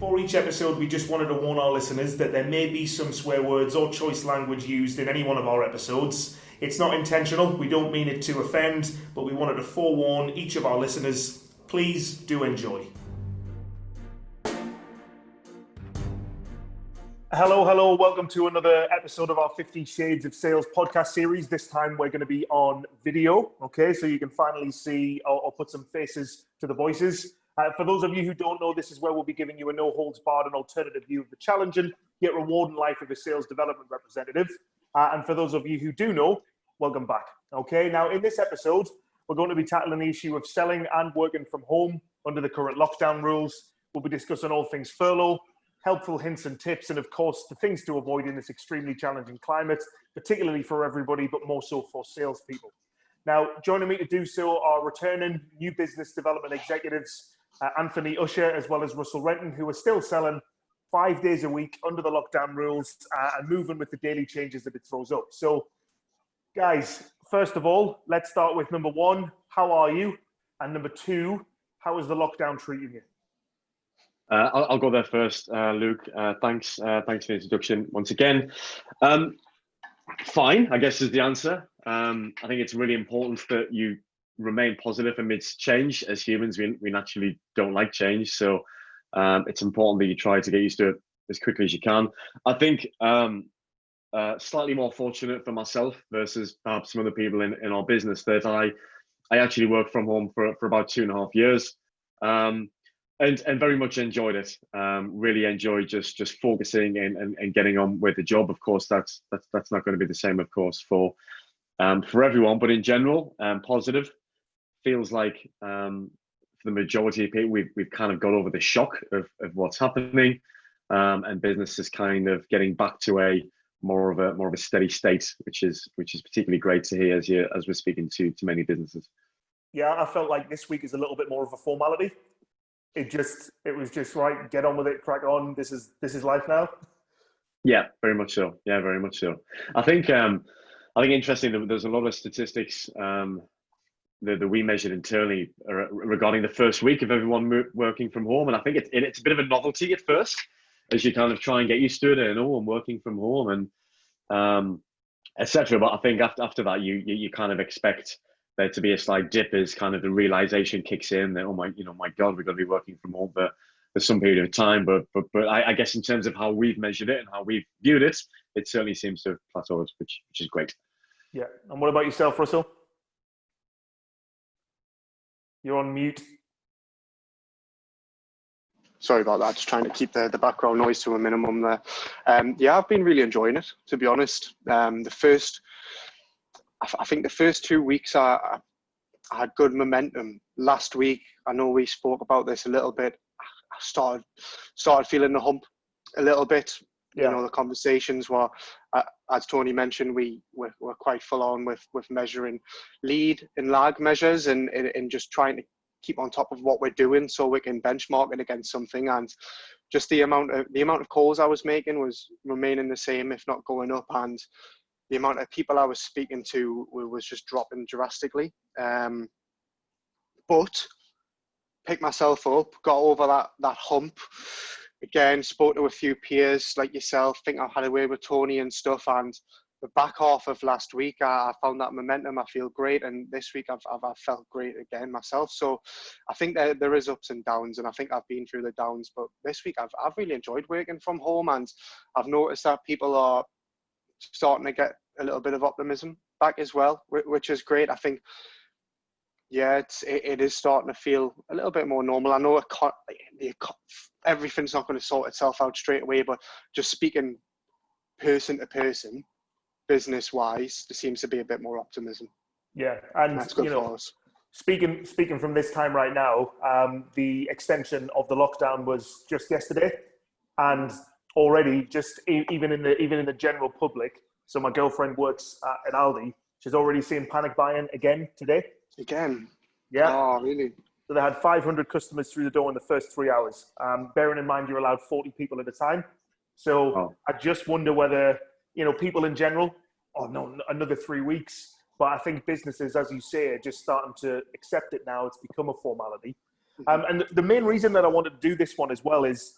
before each episode, we just wanted to warn our listeners that there may be some swear words or choice language used in any one of our episodes. It's not intentional, we don't mean it to offend, but we wanted to forewarn each of our listeners. Please do enjoy. Hello, welcome to another episode of our 50 Shades of Sales podcast series. This time we're going to be on video, okay? So you can finally see or put some faces to the voices. For those of you who don't know, this is where we'll be giving you a no-holds-barred and alternative view of the challenging yet rewarding life of a sales development representative. And for those of you who do know, welcome back, okay? Now, in this episode, we're going to be tackling the issue of selling and working from home under the current lockdown rules. We'll be discussing all things furlough, helpful hints and tips, and of course, the things to avoid in this extremely challenging climate, particularly for everybody, but more so for salespeople. Now, joining me to do so are returning new business development executives, Anthony Usher, as well as Russell Renton, who are still selling 5 days a week under the lockdown rules and moving with the daily changes that it throws up. So, guys, first of all, let's start with number one, how are you? And number two, how is the lockdown treating you? I'll go there first, Luke. Thanks for the introduction once again. Fine, I guess is the answer. I think it's really important that you remain positive amidst change. As humans, we naturally don't like change, so it's important that you try to get used to it as quickly as you can. I think slightly more fortunate for myself versus perhaps some other people in our business that I actually worked from home for about 2.5 years. And very much enjoyed it. Really enjoyed just focusing and getting on with the job. Of course, that's not going to be the same, of course, for everyone. But in general, positive. Feels like for the majority of people, we've kind of got over the shock of what's happening, and business is kind of getting back to a more of a steady state, which is particularly great to hear as we're speaking to many businesses. Yeah, I felt like this week is a little bit more of a formality. It was just right, get on with it, crack on. This is life now. Yeah, very much so. Yeah, very much so. I think interesting that there's a lot of statistics that we measured internally regarding the first week of everyone working from home, and I think it's a bit of a novelty at first as you kind of try and get used to it. And I'm working from home and etc. But I think after that, you kind of expect there to be a slight dip as kind of the realization kicks in that, oh my God, we're going to be working from home for some period of time. But I guess in terms of how we've measured it and how we've viewed it, it certainly seems to have plateaued, which is great. Yeah. And what about yourself, Russell? You're on mute. Sorry about that. Just trying to keep the background noise to a minimum there. Yeah, I've been really enjoying it, to be honest. I think the first 2 weeks I had good momentum. Last week, I know we spoke about this a little bit. I started feeling the hump a little bit. Yeah. You know, the conversations were, as Tony mentioned, we're quite full on with measuring lead and lag measures and just trying to keep on top of what we're doing so we can benchmark it against something. And just the amount of calls I was making was remaining the same, if not going up. And the amount of people I was speaking to was just dropping drastically. But picked myself up, got over that hump. Again, spoke to a few peers like yourself, think I've had a way with Tony and stuff. And the back half of last week, I found that momentum. I feel great. And this week, I've felt great again myself. So I think there is ups and downs. And I think I've been through the downs. But this week, I've really enjoyed working from home. And I've noticed that people are starting to get a little bit of optimism back as well, which is great. I think, yeah, it is starting to feel a little bit more normal. I know everything's not going to sort itself out straight away, but just speaking person to person, business wise, there seems to be a bit more optimism. Yeah, and that's good for us. Speaking from this time right now, the extension of the lockdown was just yesterday, and already just even in the general public. So my girlfriend works at Aldi. She's already seeing panic buying again today. Again? Yeah. Oh, really? So they had 500 customers through the door in the first 3 hours. Bearing in mind you're allowed 40 people at a time. So I just wonder whether, people in general, another 3 weeks. But I think businesses, as you say, are just starting to accept it now. It's become a formality. And the main reason that I wanted to do this one as well is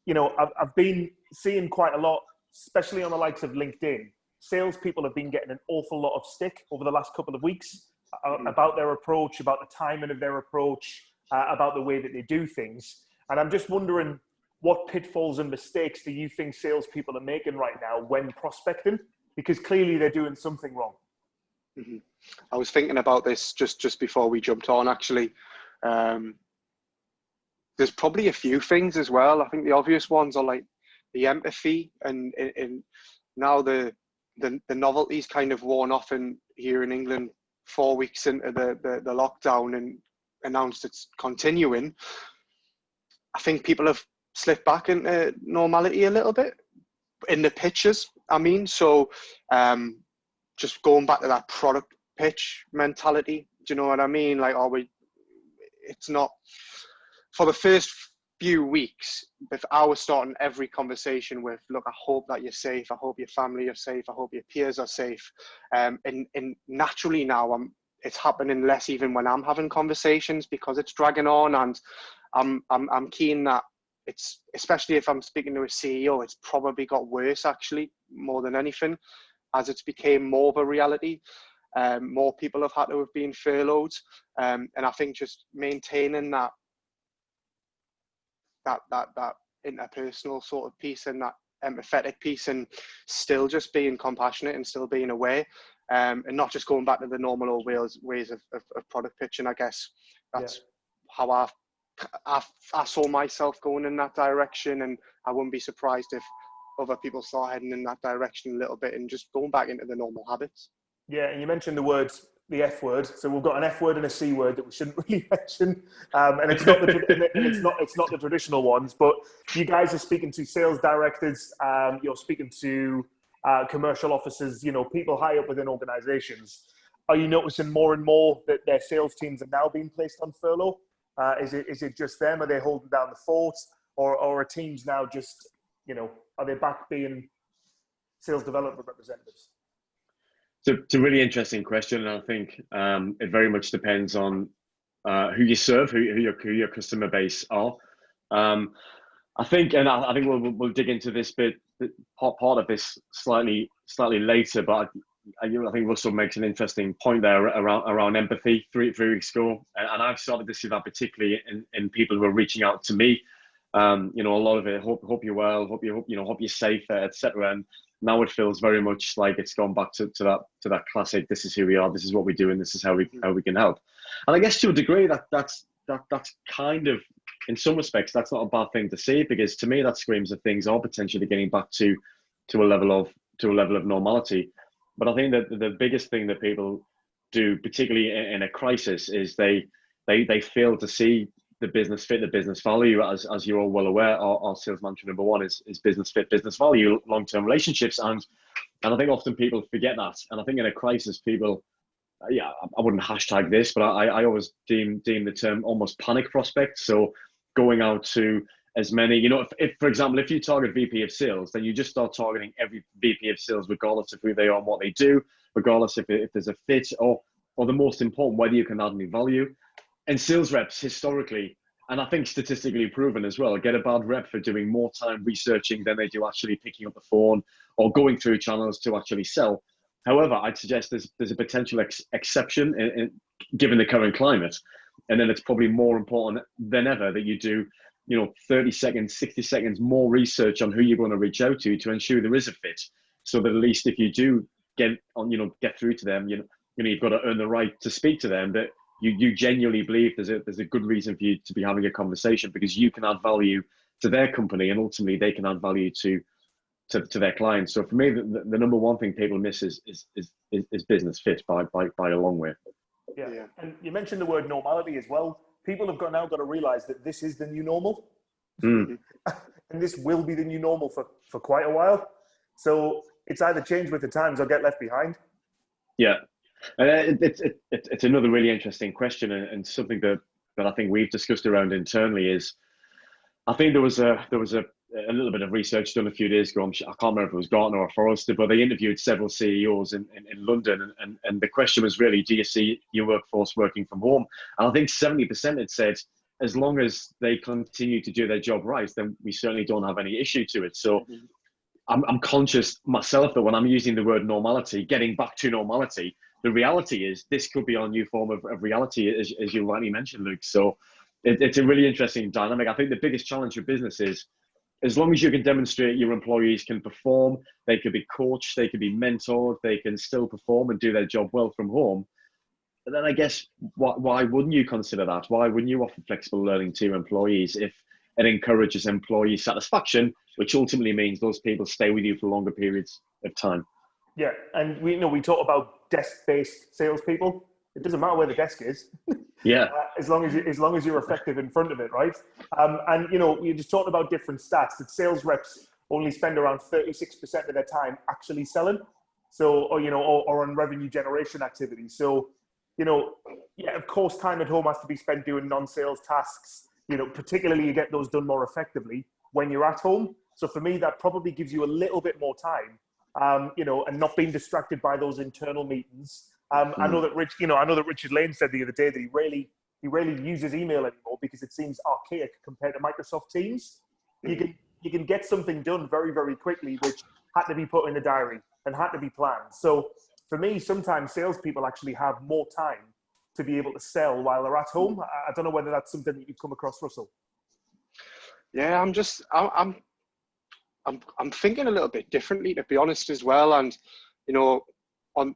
I've been seeing quite a lot, especially on the likes of LinkedIn. Salespeople have been getting an awful lot of stick over the last couple of weeks about their approach, about the timing of their approach, about the way that they do things. And I'm just wondering, what pitfalls and mistakes do you think salespeople are making right now when prospecting? Because clearly they're doing something wrong. Mm-hmm. I was thinking about this just before we jumped on, actually. There's probably a few things as well. I think the obvious ones are like the empathy, and now the novelty's kind of worn off here in England 4 weeks into the lockdown and announced it's continuing. I think people have slipped back into normality a little bit in the pitches. I mean, so just going back to that product pitch mentality. Do you know what I mean? Like, it's not, for the first few weeks, if I was starting every conversation with, look, I hope that you're safe. I hope your family are safe. I hope your peers are safe. And naturally now, it's happening less even when I'm having conversations, because it's dragging on, and I'm keen that it's, especially if I'm speaking to a CEO, it's probably got worse, actually, more than anything, as it's became more of a reality. More people have had to have been furloughed. And I think just maintaining that interpersonal sort of piece and that empathetic piece, and still just being compassionate and still being aware, and not just going back to the normal old ways of product pitching. I guess that's how I saw myself going in that direction, and I wouldn't be surprised if other people start heading in that direction a little bit and just going back into the normal habits. Yeah, and you mentioned the F word. So we've got an F word and a C word that we shouldn't really mention, and it's not the traditional ones. But you guys are speaking to sales directors. You're speaking to commercial officers. People high up within organisations. Are you noticing more and more that their sales teams are now being placed on furlough? Is it just them? Are they holding down the fort, or are teams now just are they back being sales development representatives? So it's a really interesting question, and I think it very much depends on who you serve, who your customer base are. I think we'll dig into this part of this slightly later, but I think Russell makes an interesting point there around empathy 3 weeks ago, and I've started to see that particularly in people who are reaching out to me. A lot of it, hope you're well, hope you're safe, etc. And now it feels very much like it's gone back to that classic. This is who we are. This is what we do, and this is how we can help. And I guess to a degree that's kind of, in some respects, that's not a bad thing to see, because to me that screams that things are potentially getting back to a level of normality. But I think that the biggest thing that people do, particularly in a crisis, is they fail to see the business fit, the business value. As you're all well aware, our sales mantra number one is business fit, business value, long-term relationships, and I think often people forget that. And I think in a crisis, people, I wouldn't hashtag this, but I always deem the term almost panic prospect. So going out to as many, if for example, if you target VP of sales, then you just start targeting every VP of sales, regardless of who they are and what they do, regardless if there's a fit, or the most important, whether you can add any value. And sales reps historically, and I think statistically proven as well, get a bad rep for doing more time researching than they do actually picking up the phone or going through channels to actually sell. However, I'd suggest there's a potential exception given the current climate. And then it's probably more important than ever that you do 30 seconds, 60 seconds more research on who you're going to reach out to ensure there is a fit. So that at least if you do get through to them, you've got to earn the right to speak to them, that you genuinely believe there's a good reason for you to be having a conversation, because you can add value to their company, and ultimately they can add value to their clients. So for me, the number one thing people miss is business fit by a long way. Yeah. And you mentioned the word normality as well. People have now got to realize that this is the new normal. And this will be the new normal for quite a while. So it's either change with the times or get left behind. Yeah. It's another really interesting question, and something that I think we've discussed around internally is, I think there was a little bit of research done a few days ago. I can't remember if it was Gartner or Forrester, but they interviewed several CEOs in London, and the question was really, do you see your workforce working from home? And I think 70% had said as long as they continue to do their job right, then we certainly don't have any issue to it. So I'm conscious myself that when I'm using the word normality, getting back to normality, the reality is this could be our new form of reality, as you rightly mentioned, Luke. So it's a really interesting dynamic. I think the biggest challenge for business is, as long as you can demonstrate your employees can perform, they could be coached, they can be mentored, they can still perform and do their job well from home. But then I guess, why wouldn't you consider that? Why wouldn't you offer flexible learning to your employees if it encourages employee satisfaction, which ultimately means those people stay with you for longer periods of time? Yeah, and we talk about desk-based salespeople. It doesn't matter where the desk is. Yeah. As long as you're effective in front of it, right? And you just talked about different stats. That sales reps only spend around 36% of their time actually selling, so or on revenue generation activities. So of course, time at home has to be spent doing non-sales tasks. Particularly you get those done more effectively when you're at home. So for me, that probably gives you a little bit more time, and not being distracted by those internal meetings. I know that Richard Lane said the other day that he rarely uses email anymore because it seems archaic compared to Microsoft Teams. You can get something done very, very quickly, which had to be put in the diary and had to be planned. So for me, sometimes salespeople actually have more time to be able to sell while they're at home. I don't know whether that's something that you've come across, Russell. Yeah, I'm thinking a little bit differently, to be honest, as well. And on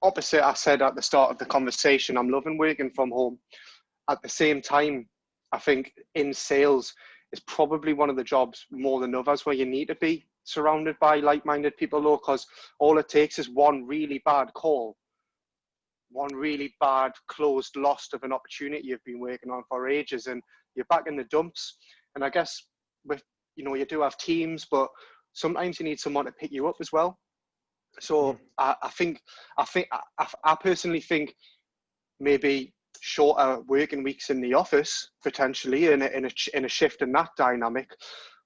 opposite, I said at the start of the conversation, I'm loving working from home. At the same time, I think in sales is probably one of the jobs more than others where you need to be surrounded by like-minded people, though, because all it takes is one really bad call, one really bad closed loss of an opportunity you've been working on for ages, and you're back in the dumps. And I guess with you do have teams, but sometimes you need someone to pick you up as well. So I personally think maybe shorter working weeks in the office potentially in a shift in that dynamic.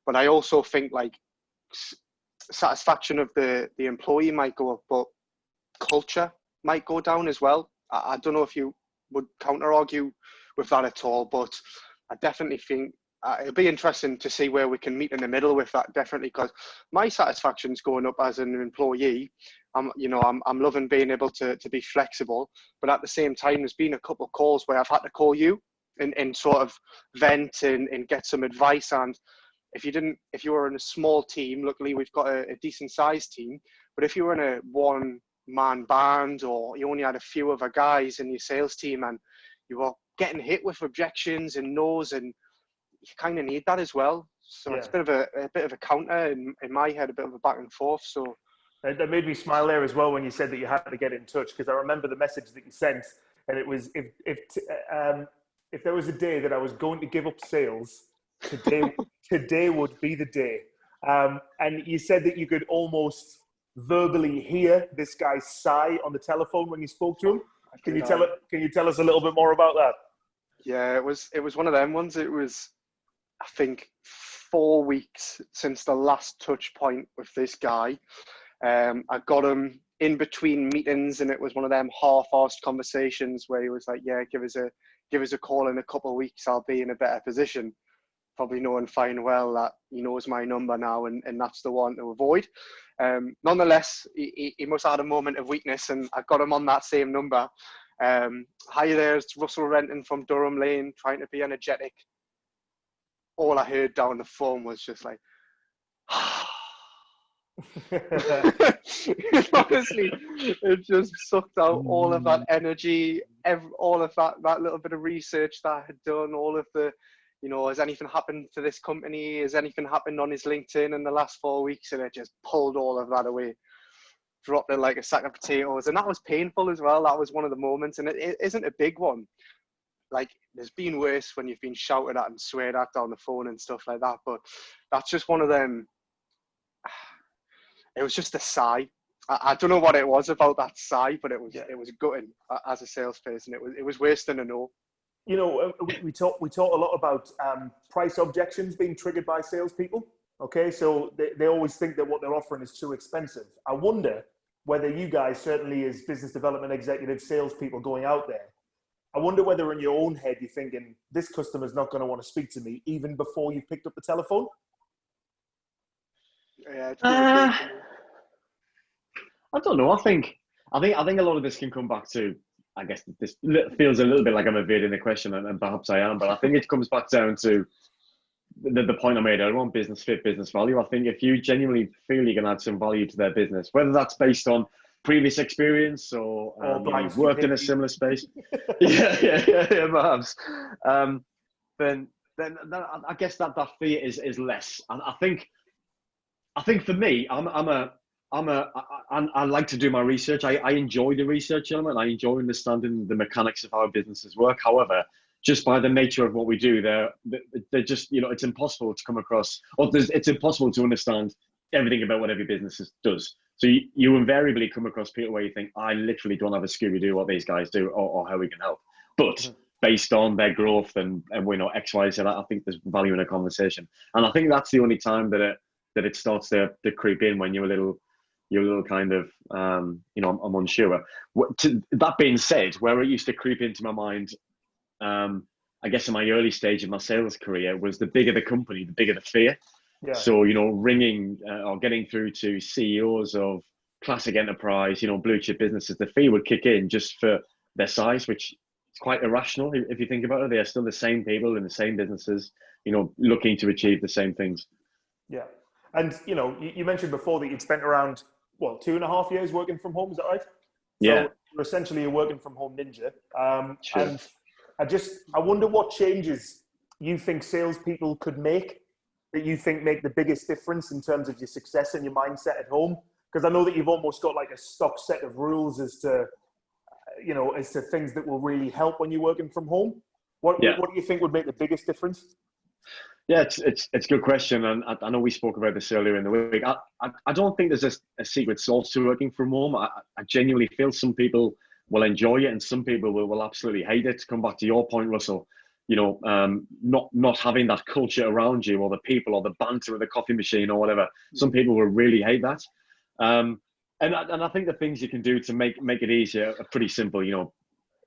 But I also think like satisfaction of the employee might go up, but culture might go down as well. I don't know if you would counter argue with that at all, but I definitely think it'll be interesting to see where we can meet in the middle with that, definitely, because my satisfaction's going up as an employee. I'm loving being able to be flexible, but at the same time, there's been a couple of calls where I've had to call you and sort of vent and get some advice. And if you were in a small team, luckily we've got a decent sized team, but if you were in a one-man band or you only had a few other guys in your sales team and you were getting hit with objections and no's, and you kind of need that as well. So it's a bit of a counter in my head, a bit of a back and forth. So that made me smile there as well when you said that you had to get in touch, because I remember the message that you sent, and it was if there was a day that I was going to give up sales, today would be the day. And you said that you could almost verbally hear this guy sigh on the telephone when you spoke to him. Can you tell us a little bit more about that? Yeah, it was one of them ones. It was, I think, 4 weeks since the last touch point with this guy. I got him in between meetings, and it was one of them half-arsed conversations where he was like, "Yeah, give us a call in a couple of weeks. I'll be in a better position." Probably knowing fine well that he knows my number now, and that's the one to avoid. Nonetheless, he must have had a moment of weakness, and I got him on that same number. Hi there, it's Russell Renton from Durham Lane, trying to be energetic. All I heard down the phone was just like, honestly, it just sucked out all of that energy, all of that little bit of research that I had done, all of the, has anything happened to this company? Has anything happened on his LinkedIn in the last 4 weeks? And it just pulled all of that away, dropped it like a sack of potatoes. And that was painful as well. That was one of the moments, and it isn't a big one. Like, there's been worse when you've been shouted at and sweared at down the phone and stuff like that. But that's just one of them. It was just a sigh. I don't know what it was about that sigh, but it was gutting as a salesperson. It was worse than a no. We talk a lot about price objections being triggered by salespeople. Okay, so they always think that what they're offering is too expensive. I wonder whether you guys, certainly as business development executives, salespeople going out there, I wonder whether in your own head you're thinking, this customer's not going to want to speak to me even before you've picked up the telephone. Yeah, it's I don't know. I think a lot of this can come back to, I guess this feels a little bit like I'm evading the question, and perhaps I am, but I think it comes back down to the point I made earlier on: business fit, business value. I think if you genuinely feel you can add some value to their business, whether that's based on previous experience or you've worked in a similar space, yeah, perhaps, then I guess that fear is less. And I think for me, I like to do my research. I enjoy the research element. I enjoy understanding the mechanics of how businesses work. However, just by the nature of what we do, they're just, it's impossible to come across, or it's impossible to understand everything about what every business does. So you invariably come across people where you think, I literally don't have a Scooby-Doo what these guys do or how we can help. But based on their growth and we know X, Y, Z, I think there's value in a conversation. And I think that's the only time that it starts to creep in, when you're a little kind of, I'm unsure. That being said, where it used to creep into my mind, I guess in my early stage of my sales career, was the bigger the company, the bigger the fear. Yeah. So, ringing or getting through to CEOs of classic enterprise, blue chip businesses, the fee would kick in just for their size, which is quite irrational if you think about it. They are still the same people in the same businesses, looking to achieve the same things. Yeah. And, you mentioned before that you'd spent around, 2.5 years working from home. Is that right? Yeah. So you're essentially a working from home ninja. Sure. And I wonder what changes you think salespeople could make that you think make the biggest difference in terms of your success and your mindset at home? Because I know that you've almost got like a stock set of rules as to things that will really help when you're working from home. What do you think would make the biggest difference? Yeah, it's a good question, and I know we spoke about this earlier in the week. I don't think there's a secret sauce to working from home. I genuinely feel some people will enjoy it, and some people will absolutely hate it. To come back to your point, Russell, not having that culture around you, or the people, or the banter at the coffee machine, or whatever. Some people will really hate that. And I think the things you can do to make it easier are pretty simple.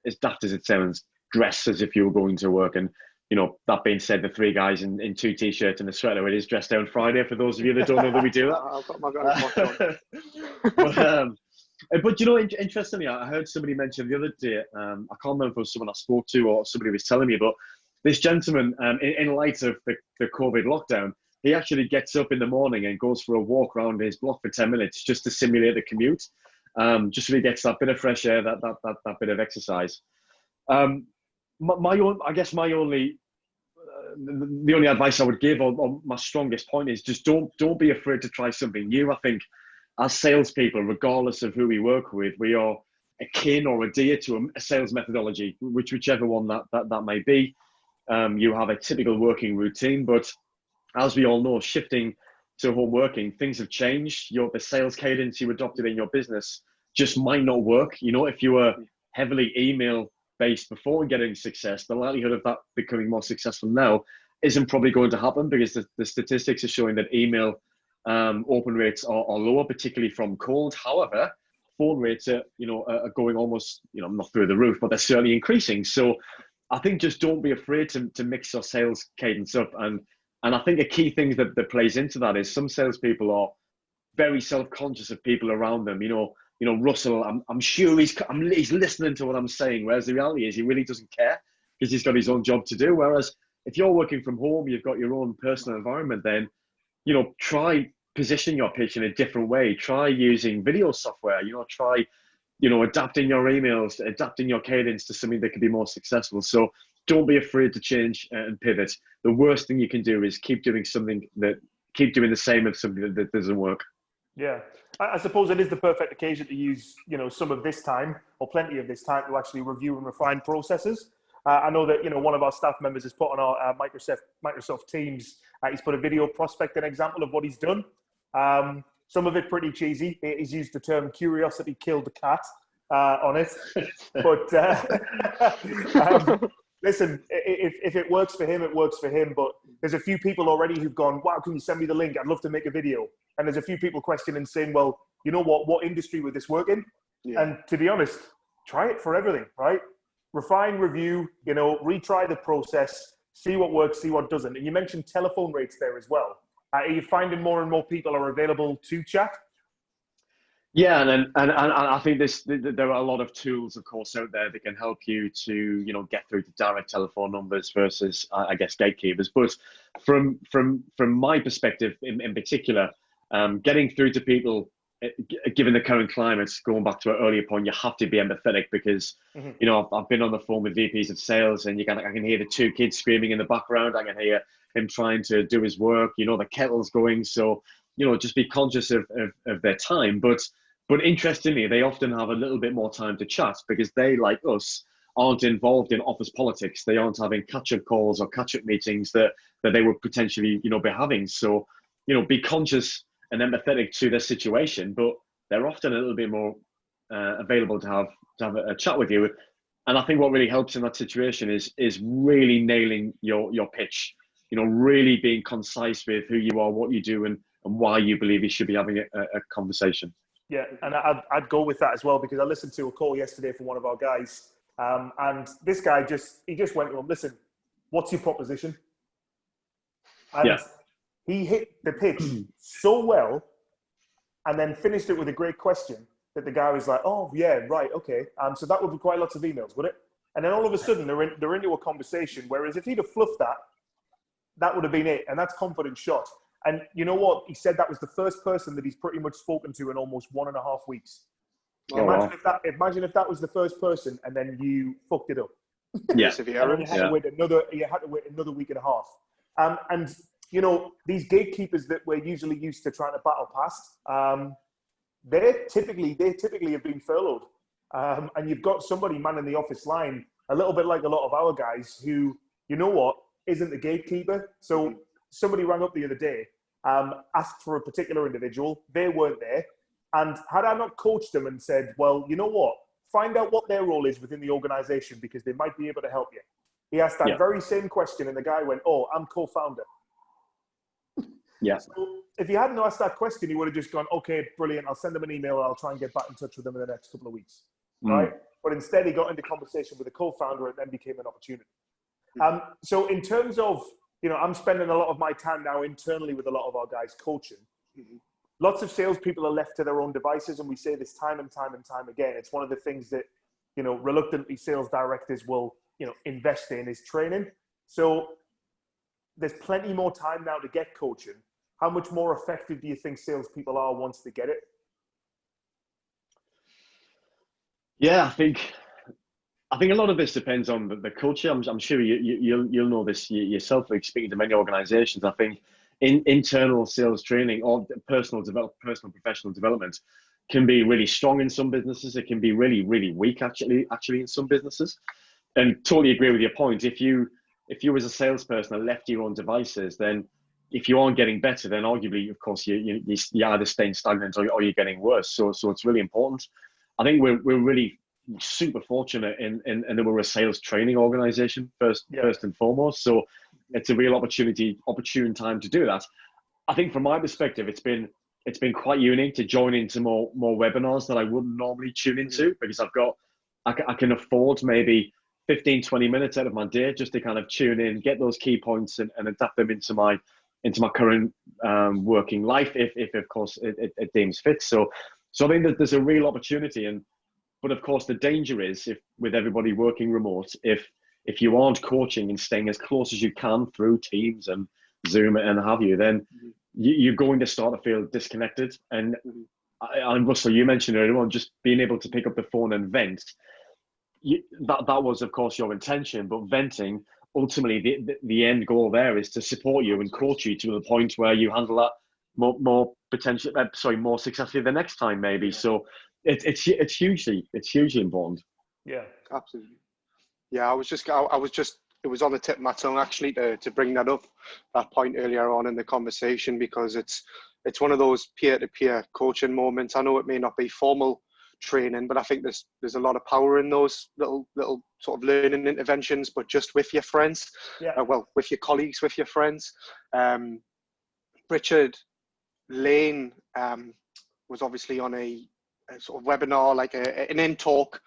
As daft as it sounds, dress as if you were going to work. And that being said, the three guys in two t-shirts and a sweater, it is Dress Down Friday for those of you that don't know that we do that. I've got my on. But interestingly, I heard somebody mention the other day, I can't remember if it was someone I spoke to or somebody was telling me, but this gentleman, in light of the COVID lockdown, he actually gets up in the morning and goes for a walk around his block for 10 minutes just to simulate the commute, just so he gets that bit of fresh air, that bit of exercise. The only advice I would give, or my strongest point, is just don't be afraid to try something new. I think as salespeople, regardless of who we work with, we are akin or adhere to a sales methodology, whichever one that may be. You have a typical working routine, but as we all know, shifting to home working, things have changed. The sales cadence you adopted in your business just might not work. If you were heavily email based before getting success, the likelihood of that becoming more successful now isn't probably going to happen, because the statistics are showing that email open rates are lower, particularly from cold. However, phone rates are going almost not through the roof, but they're certainly increasing. So I think just don't be afraid to mix your sales cadence up. And I think a key thing that plays into that is some salespeople are very self-conscious of people around them. Russell, I'm sure he's listening to what I'm saying, whereas the reality is he really doesn't care, because he's got his own job to do. Whereas if you're working from home, you've got your own personal environment, then try positioning your pitch in a different way. Try using video software. Try adapting your emails, adapting your cadence to something that could be more successful. So don't be afraid to change and pivot. The worst thing you can do is keep doing the same of something that doesn't work. Yeah, I suppose it is the perfect occasion to use, some of this time, or plenty of this time, to actually review and refine processes. I know that, one of our staff members has put on our Microsoft Teams, he's put a video prospecting example of what he's done. Some of it pretty cheesy. He's used the term "curiosity killed the cat" on it. But listen, if it works for him, it works for him. But there's a few people already who've gone, "Wow, can you send me the link? I'd love to make a video." And there's a few people questioning, saying, "Well, you know what industry would this work in?" Yeah. And to be honest, try it for everything, right? refine, review, retry the process, see what works, see what doesn't. And you mentioned telephone rates there as well. Are you finding more and more people are available to chat? Yeah, and I think there are a lot of tools, of course, out there that can help you to get through to direct telephone numbers versus, I guess, gatekeepers. But from my perspective, in particular, getting through to people, given the current climate, going back to an earlier point, you have to be empathetic because I've been on the phone with VPs of sales, and I can hear the two kids screaming in the background. I can hear him trying to do his work. The kettle's going. So just be conscious of their time, But interestingly, they often have a little bit more time to chat because they, like us, aren't involved in office politics. They aren't having catch-up calls or catch-up meetings that they would potentially, be having. So, be conscious and empathetic to their situation, but they're often a little bit more available to have a chat with you. And I think what really helps in that situation is really nailing your pitch. Really being concise with who you are, what you do, and why you believe you should be having a conversation. Yeah, and I'd go with that as well, because I listened to a call yesterday from one of our guys, and this guy just went to him, listen, what's your proposition? And he hit the pitch so well, and then finished it with a great question that the guy was like, oh yeah, right, okay. So that would require lots of emails, would it? And then all of a sudden they're into a conversation, whereas if he'd have fluffed that would have been it, and that's confident shot. And you know what? He said that was the first person that he's pretty much spoken to in almost 1.5 weeks. Imagine if that was the first person, and then you fucked it up. Yeah. And then you had to wait another week and a half. And these gatekeepers that we're usually used to trying to battle past, they typically have been furloughed. And you've got somebody manning the office line, a little bit like a lot of our guys who, isn't the gatekeeper. So somebody rang up the other day, asked for a particular individual. They weren't there. And had I not coached them and said, well, you know what? Find out what their role is within the organization, because they might be able to help you. He asked that very same question, and the guy went, oh, I'm co-founder. Yeah. So if he hadn't asked that question, he would have just gone, okay, brilliant. I'll send them an email. I'll try and get back in touch with them in the next couple of weeks. Right? But instead, he got into conversation with a co-founder, and then became an opportunity. So in terms of, I'm spending a lot of my time now internally with a lot of our guys coaching. Lots of salespeople are left to their own devices, and we say this time and time and time again. It's one of the things that, reluctantly sales directors will, invest in is training. So there's plenty more time now to get coaching. How much more effective do you think salespeople are once they get it? Yeah, I think a lot of this depends on the culture. I'm sure you'll know this yourself, like speaking to many organizations. I think internal sales training or personal professional development can be really strong in some businesses. It can be really, really weak actually in some businesses. And totally agree with your point. If you as a salesperson are left to your own devices, then if you aren't getting better, then arguably, of course, you're either staying stagnant or you're getting worse. So it's really important. I think we're really super fortunate in that we're a sales training organization first and foremost. So it's a real opportune time to do that. I think from my perspective, it's been quite unique to join into more webinars that I wouldn't normally tune into, because I can afford maybe 15-20 minutes out of my day just to kind of tune in, get those key points and adapt them into my current working life if of course it deems fit. So I think that there's a real opportunity, but of course the danger is, if with everybody working remote, if you aren't coaching and staying as close as you can through Teams and Zoom and have you, then you're going to start to feel disconnected. And Russell, you mentioned earlier on, just being able to pick up the phone and vent. That was of course your intention, but venting, ultimately the end goal there is to support you and coach you to the point where you handle that more successfully the next time maybe. So it's hugely important. Yeah, absolutely. Yeah, it was on the tip of my tongue actually to bring that up, that point earlier on in the conversation, because it's one of those peer-to-peer coaching moments. I know it may not be formal training, but I think there's a lot of power in those little sort of learning interventions, but just with your friends, with your colleagues, with your friends. Richard Lane was obviously on a sort of webinar, like an in talk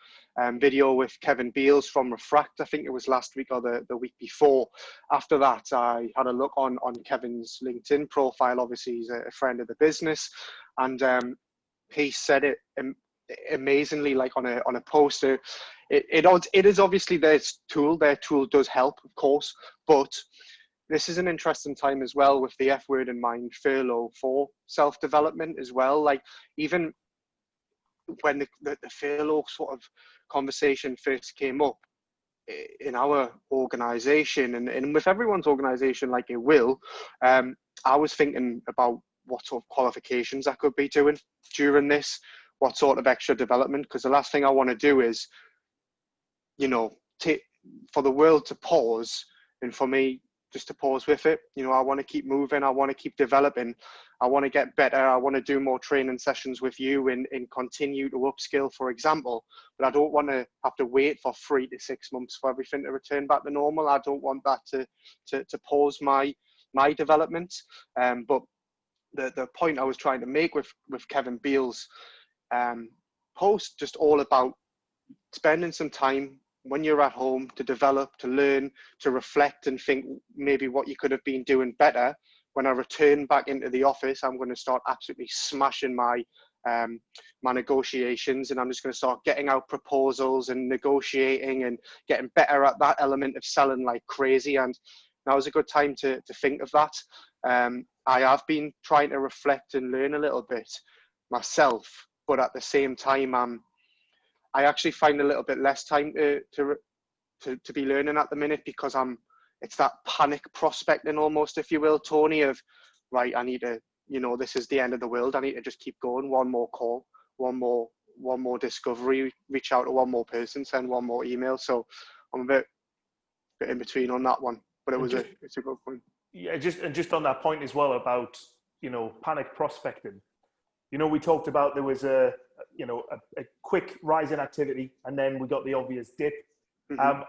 video with Kevin Beals from Refract. I think it was last week or the week before. After that, I had a look on Kevin's LinkedIn profile. Obviously, he's a friend of the business, and he said it amazingly, like on a poster. It is obviously their tool. Their tool does help, of course, but this is an interesting time as well with the F word in mind, furlough for self-development as well. Like even when the furlough sort of conversation first came up in our organization and with everyone's organization, like it will, I was thinking about what sort of qualifications I could be doing during this, what sort of extra development, because the last thing I want to do is, for the world to pause and for me just to pause with it. I want to keep moving. I want to keep developing. I want to get better. I want to do more training sessions with you and continue to upskill, for example. But I don't want to have to wait for 3 to 6 months for everything to return back to normal. I don't want that to pause my development. But the point I was trying to make with Kevin Beals' post, just all about spending some time when you're at home to develop, to learn, to reflect and think maybe what you could have been doing better. When I return back into the office, I'm going to start absolutely smashing my negotiations, and I'm just going to start getting out proposals and negotiating and getting better at that element of selling like crazy. And now is a good time to think of that. I have been trying to reflect and learn a little bit myself, but at the same time, I actually find a little bit less time to be learning at the minute, because it's that panic prospecting almost, if you will, Tony, of right, I need to, this is the end of the world. I need to just keep going. One more call, one more discovery, reach out to one more person, send one more email. So I'm a bit in between on that one, but it's a good point. Yeah, just on that point as well about, panic prospecting. We talked about there was a quick rise in activity, and then we got the obvious dip. Mm-hmm.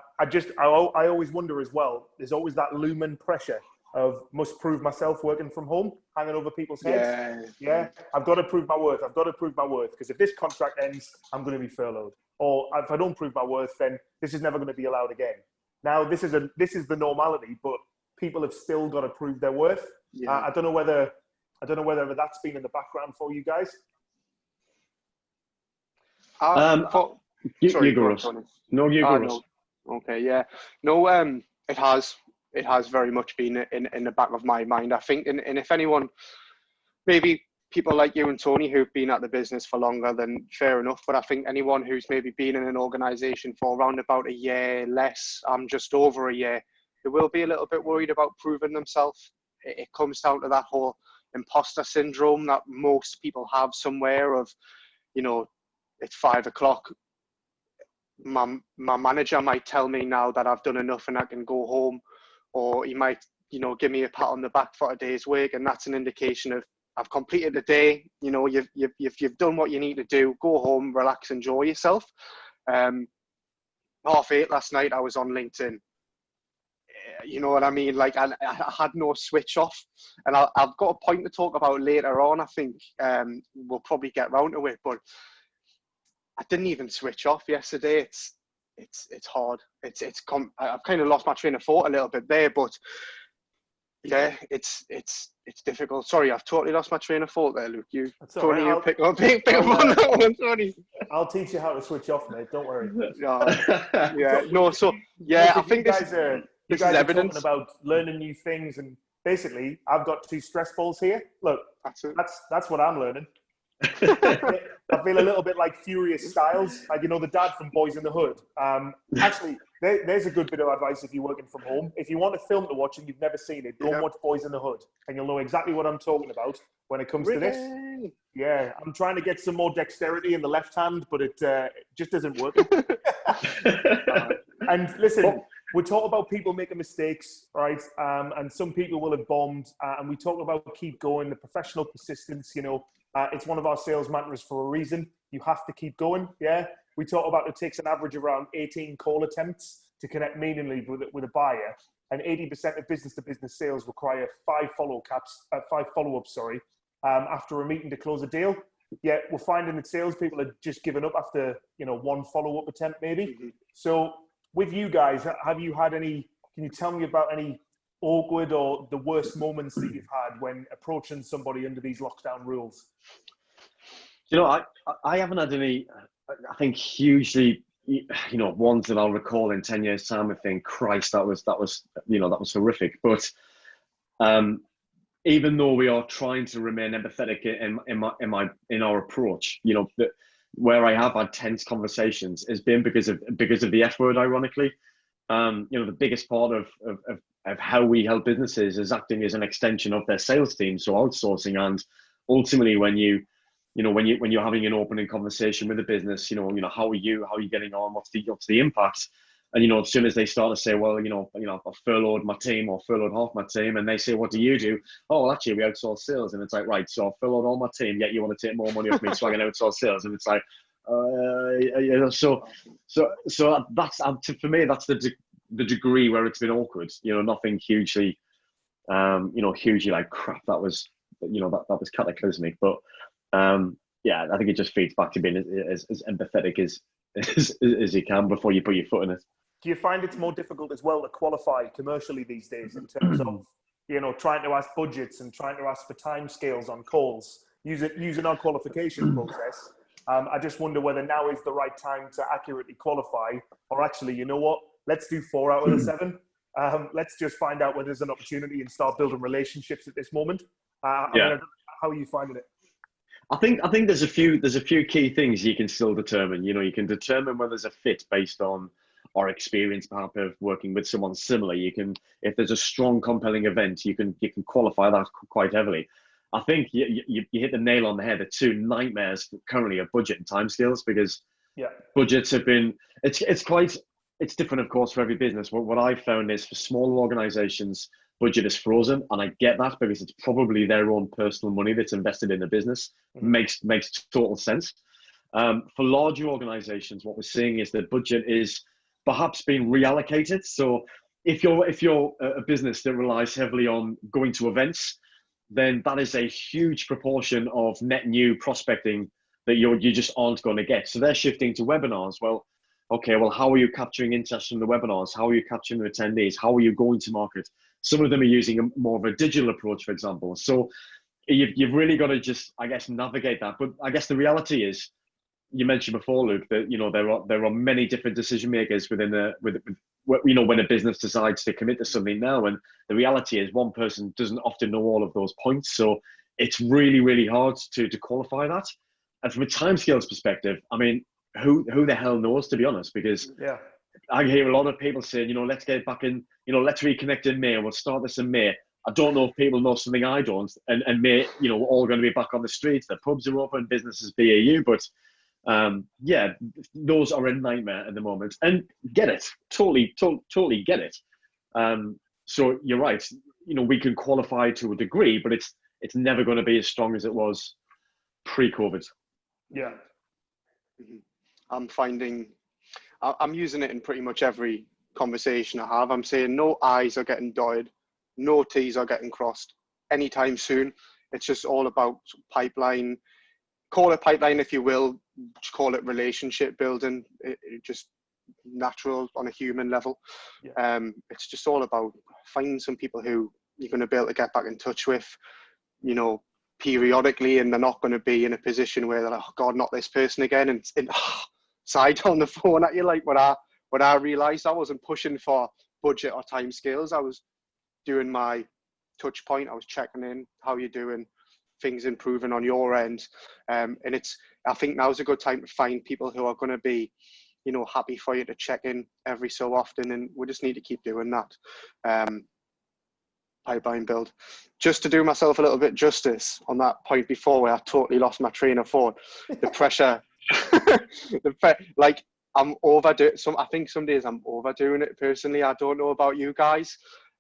I always wonder as well, there's always that looming pressure of must prove myself working from home, hanging over people's heads. Yeah. I've got to prove my worth. Because if this contract ends, I'm going to be furloughed. Or if I don't prove my worth, then this is never going to be allowed again. Now, this is the normality, but people have still got to prove their worth. Yeah. I don't know whether that's been in the background for you guys. You go, Russ. No, you go, Russ. Okay, yeah. No, it has very much been in the back of my mind, I think. And if anyone, maybe people like you and Tony who've been at the business for longer, then fair enough. But I think anyone who's maybe been in an organization for around about a year less, just over a year, they will be a little bit worried about proving themselves. It comes down to that whole imposter syndrome that most people have somewhere of, it's 5 o'clock. My manager might tell me now that I've done enough and I can go home, or he might, give me a pat on the back for a day's work, and that's an indication of I've completed the day. You've done what you need to do. Go home, relax, enjoy yourself. 8:30 last night, I was on LinkedIn. You know what I mean? Like I had no switch off, and I've got a point to talk about later on. I think we'll probably get round to it, but I didn't even switch off yesterday. It's hard. I've kind of lost my train of thought a little bit there, but yeah, it's difficult. Sorry, I've totally lost my train of thought there, Luke. Tony, you pick up on that one, Tony. I'll teach you how to switch off, mate. Don't worry. Yeah. No. So yeah, I think you guys are talking about learning new things, and basically, I've got 2 stress balls here. Look, that's what I'm learning. I feel a little bit like Furious Styles, like the dad from Boys in the Hood. Actually, there's a good bit of advice if you're working from home. If you want a film to watch and you've never seen it, go and watch Boys in the Hood, and you'll know exactly what I'm talking about when it comes to this. Yeah, I'm trying to get some more dexterity in the left hand, but it just isn't working. And listen, we talk about people making mistakes, right? And some people will have bombed, and we talk about keep going, the professional persistence. It's one of our sales mantras for a reason. You have to keep going. Yeah. We talk about it takes an average around 18 call attempts to connect meaningfully with a buyer, and 80% of business-to-business sales require 5 follow-ups. After a meeting to close a deal. yet we're finding that salespeople are just giving up after, one follow-up attempt maybe. Mm-hmm. So with you guys, have you had any, can you tell me about any awkward or the worst moments that you've had when approaching somebody under these lockdown rules? I haven't had any, I think hugely, ones that I'll recall in 10 years time. I think, Christ, that was horrific. But even though we are trying to remain empathetic in our approach, where I have had tense conversations has been because of the F word, ironically. The biggest part of how we help businesses is acting as an extension of their sales team, so outsourcing. And ultimately, when you're having an opening conversation with a business, how are you getting on? What's the impact? And as soon as they start to say, well, I've furloughed my team or furloughed half my team, and they say, what do you do? Oh, well, actually, we outsource sales. And it's like, right, so I've furloughed all my team, yet you want to take more money off me so I can outsource sales. And it's like, so that's for me, that's the degree where it's been awkward. Nothing hugely, hugely like crap. That was, that was cataclysmic. But yeah, I think it just feeds back to being as empathetic as you can before you put your foot in it. Do you find it's more difficult as well to qualify commercially these days in terms of, trying to ask budgets and trying to ask for timescales on calls, using our qualification process? I just wonder whether now is the right time to accurately qualify, or actually, you know what? Let's do 4 out of the 7. Let's just find out whether there's an opportunity and start building relationships at this moment. How are you finding it? I think there's a few key things you can still determine. You can determine whether there's a fit based on our experience, perhaps, of working with someone similar. If there's a strong, compelling event, you can qualify that quite heavily. I think you hit the nail on the head. The two nightmares currently are budget and timescales, because budgets have been. It's different, of course, for every business. What I've found is for smaller organizations, budget is frozen, and I get that because it's probably their own personal money that's invested in the business. Makes total sense. For larger organizations, what we're seeing is that budget is perhaps being reallocated. So if you're a business that relies heavily on going to events, then that is a huge proportion of net new prospecting that you just aren't going to get. So they're shifting to webinars. Well, okay, how are you capturing interest from the webinars? How are you capturing the attendees? How are you going to market? Some of them are using more of a digital approach, for example. So you've really got to just, I guess, navigate that. But I guess the reality is, you mentioned before, Luke, that there are many different decision makers when a business decides to commit to something now. And the reality is, one person doesn't often know all of those points. So it's really, really hard to qualify that. And from a timescales perspective, I mean, who the hell knows, to be honest? Because I hear a lot of people saying, let's get back in, let's reconnect in May. We'll start this in May. I don't know if people know something I don't. And May, we're all going to be back on the streets. The pubs are open, businesses BAU. But those are a nightmare at the moment. And get it, totally get it. So you're right. We can qualify to a degree, but it's never going to be as strong as it was pre-COVID. Yeah. I'm finding, I'm using it in pretty much every conversation I have. I'm saying no I's are getting dotted, no T's are getting crossed anytime soon. It's just all about pipeline. Call it pipeline if you will, just call it relationship building. It just natural on a human level. It's just all about finding some people who you're going to be able to get back in touch with, periodically, and they're not going to be in a position where they're like, oh God, not this person again, and side on the phone at you. Like when I realized I wasn't pushing for budget or time scales, I was doing my touch point. I was checking in, how you doing, things improving on your end. And I think now's a good time to find people who are going to be, happy for you to check in every so often. And we just need to keep doing that. Pipeline build. Just to do myself a little bit justice on that point before, where I totally lost my train of thought, the pressure, like I'm overdoing. I think some days I'm overdoing it personally. I don't know about you guys.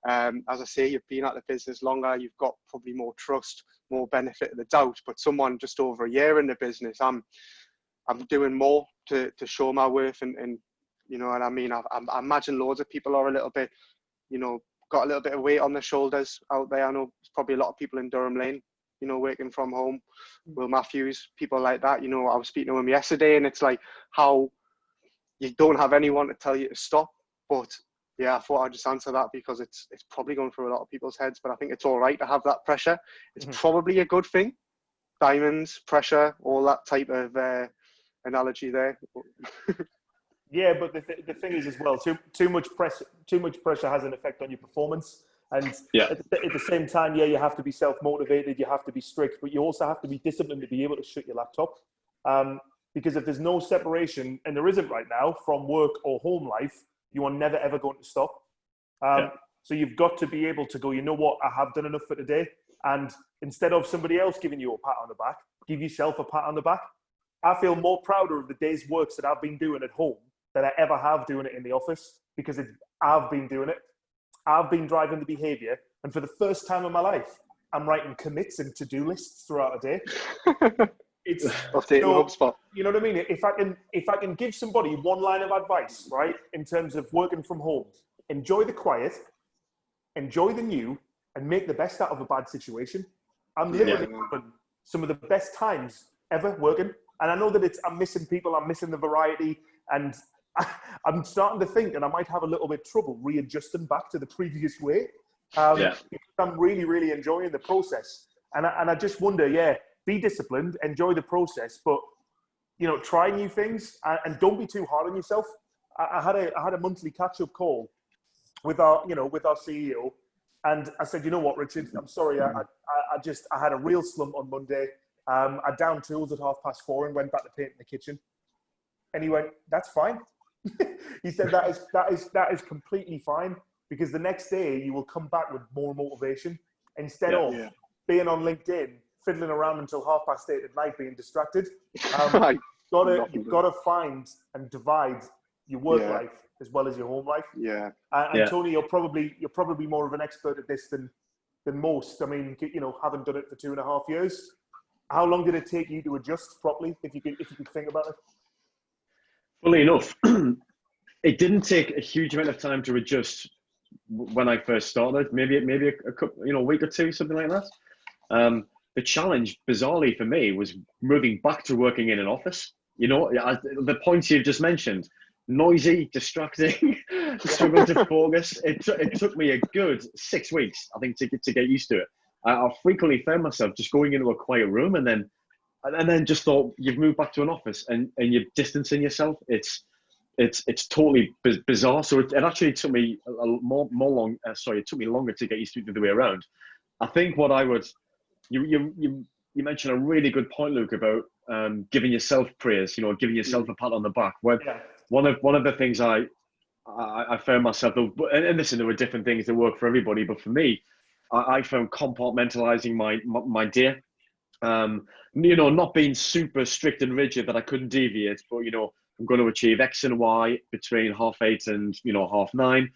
As I say, you've been at the business longer. You've got probably more trust, more benefit of the doubt. But someone just over a year in the business, I'm doing more to show my worth, and you know what I mean. I imagine loads of people are a little bit, got a little bit of weight on their shoulders out there. I know there's probably a lot of people in Durham Lane working from home. Will Matthews, people like that. I was speaking to him yesterday, and it's like how you don't have anyone to tell you to stop. But yeah, I thought I'd just answer that because it's probably going through a lot of people's heads. But I think it's all right to have that pressure. It's probably a good thing. Diamonds, pressure, all that type of analogy there. Yeah, but the thing is as well, too much pressure has an effect on your performance. And at the same time, you have to be self-motivated, you have to be strict, but you also have to be disciplined to be able to shut your laptop. Because if there's no separation, and there isn't right now, from work or home life, you are never, ever going to stop. So you've got to be able to go, you know what, I have done enough for today. And instead of somebody else giving you a pat on the back, give yourself a pat on the back. I feel more prouder of the day's works that I've been doing at home than I ever have doing it in the office, because I've been doing it. I've been driving the behavior. And for the first time in my life, I'm writing commits and to-do lists throughout a day. It's HubSpot. You know what I mean? If I can give somebody one line of advice, right, in terms of working from home, enjoy the quiet, enjoy the new, and make the best out of a bad situation. I'm literally having some of the best times ever working. And I know that I'm missing people, I'm missing the variety, and I'm starting to think that I might have a little bit of trouble readjusting back to the previous way. Because I'm really, really enjoying the process. And I just wonder, be disciplined, enjoy the process, but, try new things and don't be too hard on yourself. I had a monthly catch-up call with our CEO, and I said, you know what, Richard, I'm sorry, I had a real slump on Monday. I downed tools at 4:30 and went back to painting the kitchen. And he went, that's fine. He said, that is completely fine, because the next day you will come back with more motivation instead of being on LinkedIn, fiddling around until 8:30 at night, being distracted. You've got to find and divide your work life as well as your home life. And Tony, you're probably more of an expert at this than most. I mean, having done it for 2.5 years, how long did it take you to adjust properly, if you could think about it? Funnily enough, it didn't take a huge amount of time to adjust when I first started. Maybe a couple, a week or two, something like that. The challenge, bizarrely for me, was moving back to working in an office. The points you've just mentioned: noisy, distracting, struggling to focus. It took me a good 6 weeks, I think, to get used to it. I frequently found myself just going into a quiet room and then just thought, you've moved back to an office and you're distancing yourself. It's totally bizarre. So it actually took me it took me longer to get used to it the other way around. I think what I would, you mentioned a really good point, Luke, about giving yourself praise, giving yourself a pat on the back. One of the things I found myself, and listen, there were different things that work for everybody, but for me, I found compartmentalizing my day. Not being super strict and rigid that I couldn't deviate, but I'm going to achieve X and Y between 8:30 and 9:30,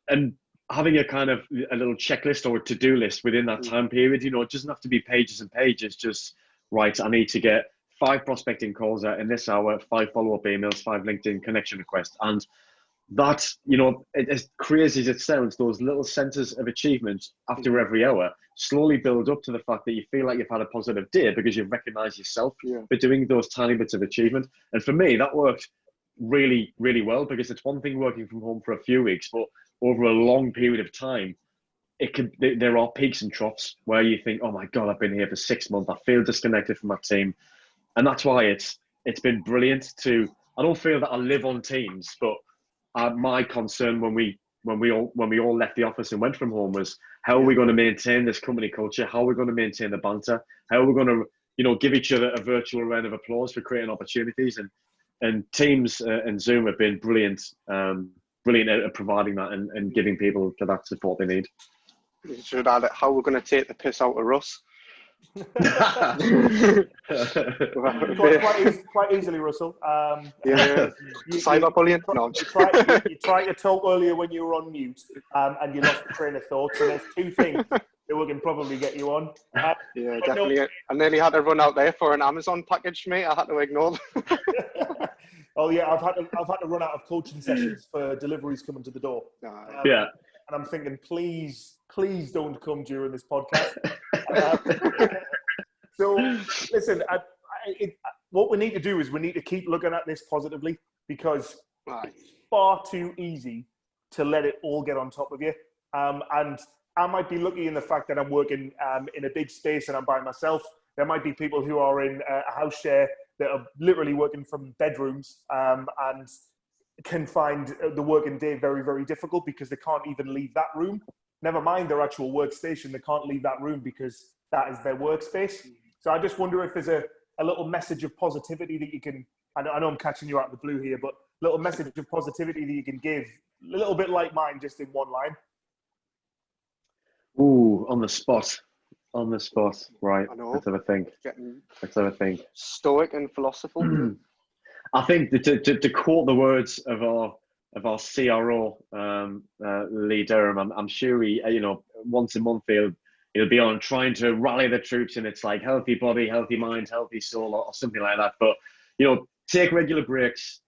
and having a little checklist or a to-do list within that time period. It doesn't have to be pages and pages. Just right, I need to get 5 prospecting calls out in this hour, 5 follow-up emails, 5 LinkedIn connection requests, and that, as crazy as it sounds, those little centers of achievement after every hour slowly build up to the fact that you feel like you've had a positive day because you've recognized yourself for doing those tiny bits of achievement. And for me, that worked really, really well, because it's one thing working from home for a few weeks, but over a long period of time, there are peaks and troughs where you think, oh my God, I've been here for 6 months. I feel disconnected from my team. And that's why it's been brilliant I don't feel that I live on Teams, but my concern when we all left the office and went from home was, how are we going to maintain this company culture? How are we going to maintain the banter? How are we going to, give each other a virtual round of applause for creating opportunities? And Teams and Zoom have been brilliant at providing that and giving people that support they need. You should add it, how we're going to take the piss out of Russ. quite easily, Russell. Cyberbullying. You tried to talk earlier when you were on mute, and you lost the train of thought. So there's 2 things that we can probably get you on. Definitely. No, I nearly had to run out there for an Amazon package, mate. I had to ignore them. Oh yeah, I've had to run out of coaching sessions for deliveries coming to the door. And I'm thinking, please don't come during this podcast. So listen, what we need to do is we need to keep looking at this positively, because it's far too easy to let it all get on top of you. And I might be lucky in the fact that I'm working in a big space and I'm by myself. There might be people who are in a house share that are literally working from bedrooms and can find the working day very, very difficult because they can't even leave that room. Never mind their actual workstation, they can't leave that room because that is their workspace. So I just wonder if there's a little message of positivity that you can, I know I'm catching you out of the blue here, but a little message of positivity that you can give, a little bit like mine, just in one line. Ooh, on the spot. Right. I know. Let's have a think. Stoic and philosophical. I think to quote the words of our CRO, Lee Durham, I'm sure he, once a month he'll be on trying to rally the troops, and it's like healthy body, healthy mind, healthy soul, or something like that. But take regular breaks.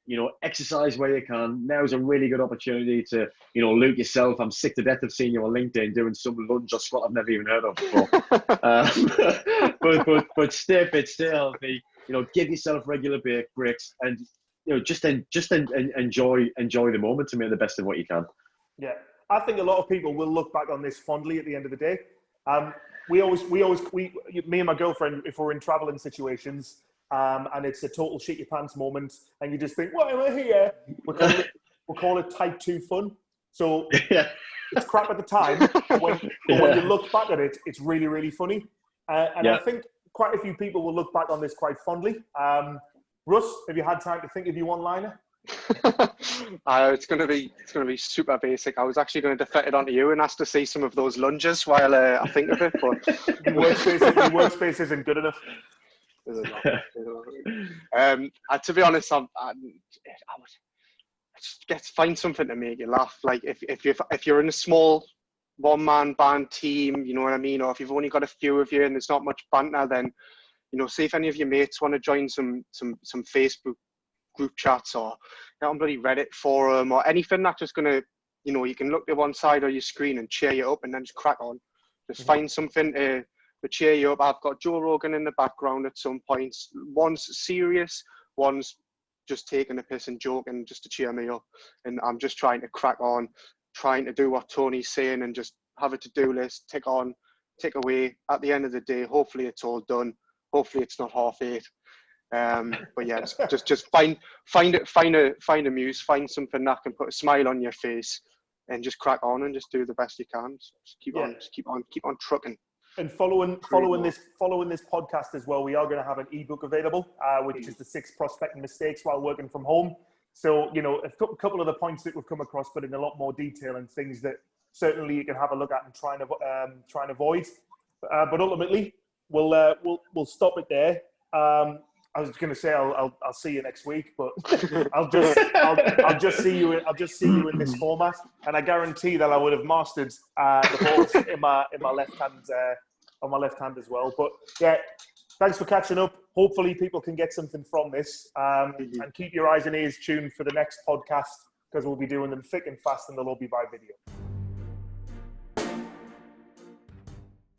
Exercise where you can. Now's a really good opportunity to loot yourself. I'm sick to death of seeing you on LinkedIn doing some lunge or squat I've never even heard of before. But stay fit, stay healthy. Give yourself regular breaks, and just enjoy the moment to make the best of what you can. Yeah, I think a lot of people will look back on this fondly at the end of the day. Me and my girlfriend, if we're in traveling situations, and it's a total shit your pants moment, and you just think, why am I here? We'll call it type 2 fun. So it's crap at the time, but when you look back at it, it's really, really funny. I think quite a few people will look back on this quite fondly. Russ, have you had time to think of your one-liner? It's going to be super basic. I was actually going to deflect it onto you and ask to see some of those lunges while I think of it, but your workspace isn't good enough. To be honest, find something to make you laugh. Like if you're in a small one-man band team, you know what I mean, or if you've only got a few of you and there's not much banter, then see if any of your mates want to join some Facebook group chats or on bloody Reddit forum or anything that's just gonna, you can look to one side of your screen and cheer you up, and then just crack on. Just find something to cheer you up. I've got Joe Rogan in the background at some points. One's serious, one's just taking a piss and joking just to cheer me up. And I'm just trying to crack on, trying to do what Tony's saying and just have a to-do list, tick on, tick away. At the end of the day, hopefully it's all done. Hopefully it's not 8:30. But yeah, just find a muse, find something that can put a smile on your face, and just crack on and just do the best you can. Just keep on trucking. And following this podcast as well, we are going to have an ebook available, which is the 6 prospecting mistakes while working from home. So a couple of the points that we've come across, but in a lot more detail, and things that certainly you can have a look at and try and avoid. But ultimately, we'll stop it there. I was going to say I'll see you next week, but I'll just see you in this format, and I guarantee that I would have mastered the balls in my left hand on my left hand as well. But yeah, thanks for catching up. Hopefully people can get something from this, and keep your eyes and ears tuned for the next podcast, because we'll be doing them thick and fast, and they'll all be by video.